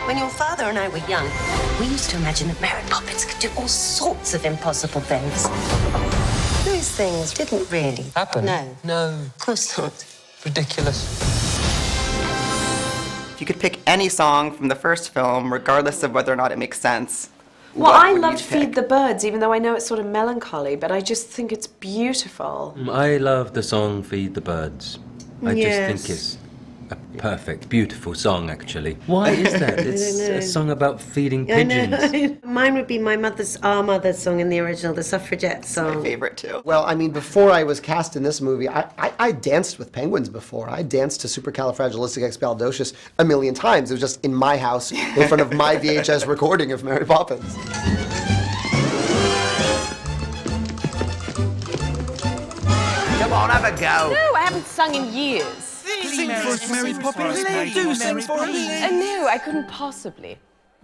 When your father and I were young, we used to imagine that Mary Poppins could do all sorts of impossible things. Those things didn't really happen. No. No. Of course not. Ridiculous. If you could pick any song from the first film, regardless of whether or not it makes sense, well, what I would loved you pick? Feed the Birds, even though I know it's sort of melancholy, but I just think it's beautiful. I love the song Feed the Birds. I just think it's a perfect, beautiful song, actually. Why is that? It's a song about feeding pigeons. Mine would be Our Mother's song in the original, the suffragette song. My favorite too. Well, I mean, before I was cast in this movie, I danced with penguins before. I danced to Supercalifragilisticexpialidocious a million times. It was just in my house, in front of my VHS recording of Mary Poppins. Come on, have a go. No, I haven't sung in years. Sing for us, Mary Poppins. Do sing for us. No, I couldn't possibly.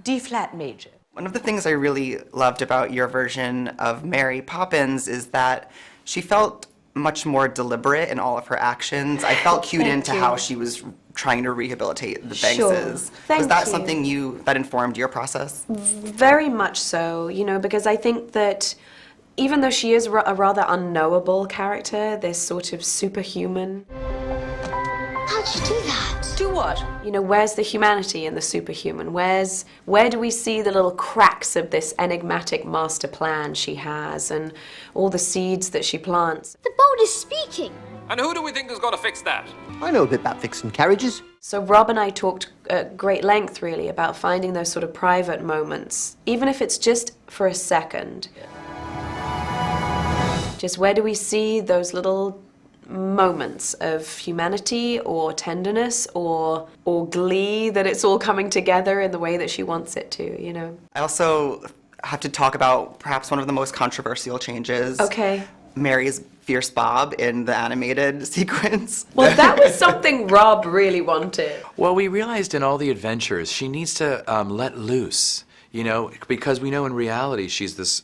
D flat major. One of the things I really loved about your version of Mary Poppins is that she felt much more deliberate in all of her actions. I felt cued into how she was trying to rehabilitate the Bankses. Was that something that informed your process? Very much so, you know, because I think that even though she is a rather unknowable character, this sort of superhuman. How'd you do that? Do what? You know, where's the humanity in the superhuman? Where do we see the little cracks of this enigmatic master plan she has and all the seeds that she plants? The boat is speaking. And who do we think is going to fix that? I know a bit about fixing carriages. So Rob and I talked at great length, really, about finding those sort of private moments, even if it's just for a second. Just where do we see those little moments of humanity or tenderness or glee that it's all coming together in the way that she wants it to, you know? I also have to talk about perhaps one of the most controversial changes. Okay. Mary's Fierce Bob in the animated sequence. Well, that was something Rob really wanted. Well, we realized in all the adventures she needs to let loose, you know, because we know in reality she's this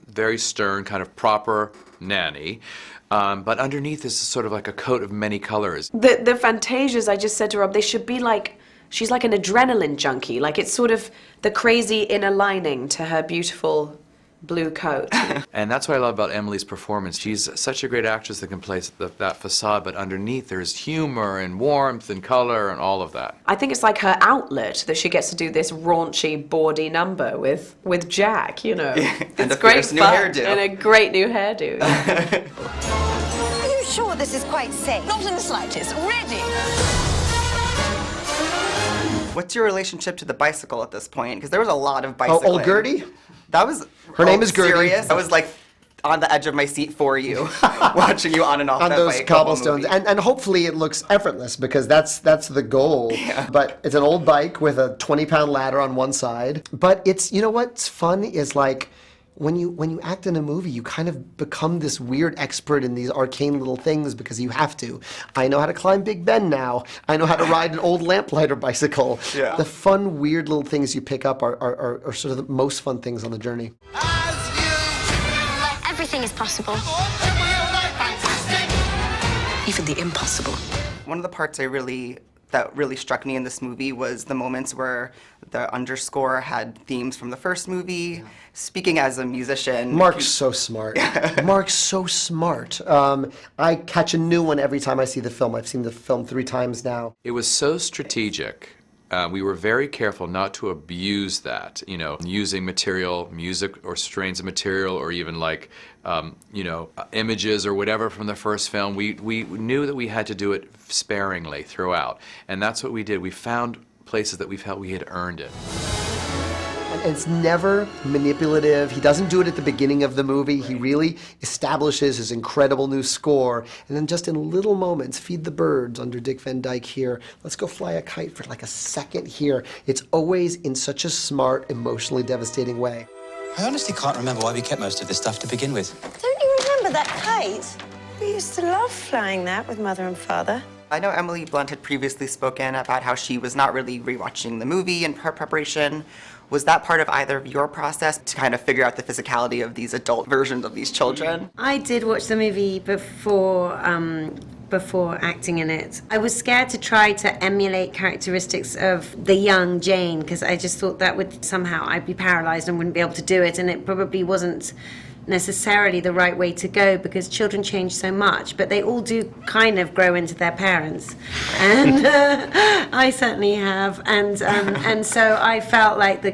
very stern, kind of proper nanny. But underneath is sort of like a coat of many colors. The Fantasias, I just said to Rob, they should be like, she's like an adrenaline junkie. Like it's sort of the crazy inner lining to her beautiful blue coat. And that's what I love about Emily's performance. She's such a great actress that can play that facade, but underneath there's humor and warmth and color and all of that. I think it's like her outlet that she gets to do this raunchy, bawdy number with Jack, you know. And it's a great fierce new fun. hairdo. And a great new hairdo. Are you sure this is quite safe? Not in the slightest. Ready? What's your relationship to the bicycle at this point? Because there was a lot of bicycling. Oh, old Gertie? That was... Her name is Gertie. Serious? I was like on the edge of my seat for you, watching you on and off On that those bike the whole cobblestones, movie. and hopefully it looks effortless because that's the goal. Yeah. But it's an old bike with a 20-pound ladder on one side. But it's, you know what's fun is like when you act in a movie, you kind of become this weird expert in these arcane little things because you have to. I know how to climb Big Ben now. I know how to ride an old lamplighter bicycle. Yeah. The fun, weird little things you pick up are sort of the most fun things on the journey. Everything is possible. Even the impossible. One of the parts that really struck me in this movie was the moments where the underscore had themes from the first movie. Yeah. Speaking as a musician... Mark's so smart. Mark's so smart. I catch a new one every time I see the film. I've seen the film 3 times now. It was so strategic. We were very careful not to abuse that, you know, using material, music or strains of material or even like, you know, images or whatever from the first film. We knew that we had to do it sparingly throughout. And that's what we did. We found places that we felt we had earned it. And it's never manipulative. He doesn't do it at the beginning of the movie. He really establishes his incredible new score. And then just in little moments, Feed the Birds under Dick Van Dyke here. Let's go fly a kite for like a second here. It's always in such a smart, emotionally devastating way. I honestly can't remember why we kept most of this stuff to begin with. Don't you remember that kite? We used to love flying that with Mother and Father. I know Emily Blunt had previously spoken about how she was not really rewatching the movie in her preparation. Was that part of either of your process to kind of figure out the physicality of these adult versions of these children? I did watch the movie before before acting in it. I was scared to try to emulate characteristics of the young Jane, because I just thought that would somehow, I'd be paralyzed and wouldn't be able to do it, and it probably wasn't necessarily the right way to go, because children change so much, but they all do kind of grow into their parents, and I certainly have, and so I felt like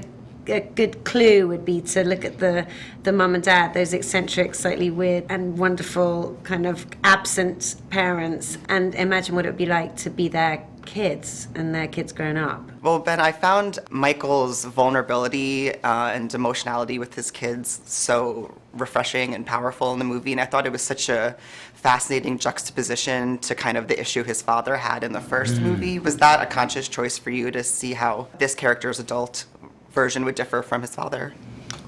a good clue would be to look at the mum and dad, those eccentric, slightly weird and wonderful kind of absent parents, and imagine what it would be like to be their kids and their kids grown up. Well, Ben, I found Michael's vulnerability and emotionality with his kids so refreshing and powerful in the movie, and I thought it was such a fascinating juxtaposition to kind of the issue his father had in the first movie. Was that a conscious choice for you to see how this character's adult version would differ from his father?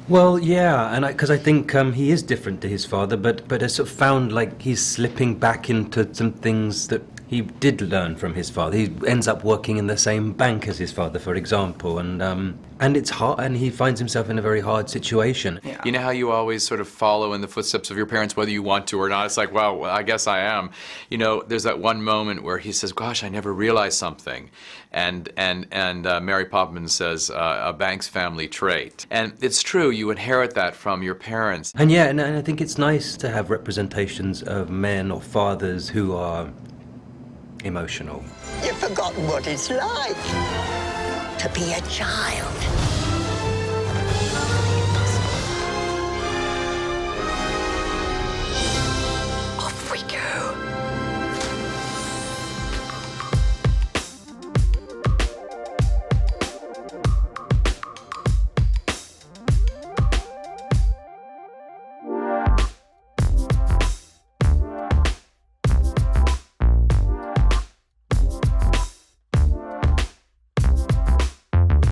Well, yeah, and because I think he is different to his father, but I sort of found like he's slipping back into some things that he did learn from his father. He ends up working in the same bank as his father, for example, and it's hard, and he finds himself in a very hard situation. Yeah. You know how you always sort of follow in the footsteps of your parents, whether you want to or not? It's like, well, I guess I am. You know, there's that one moment where he says, gosh, I never realized something. And Mary Poppins says, a bank's family trait. And it's true, you inherit that from your parents. And yeah, and I think it's nice to have representations of men or fathers who are emotional. You've forgotten what it's like to be a child.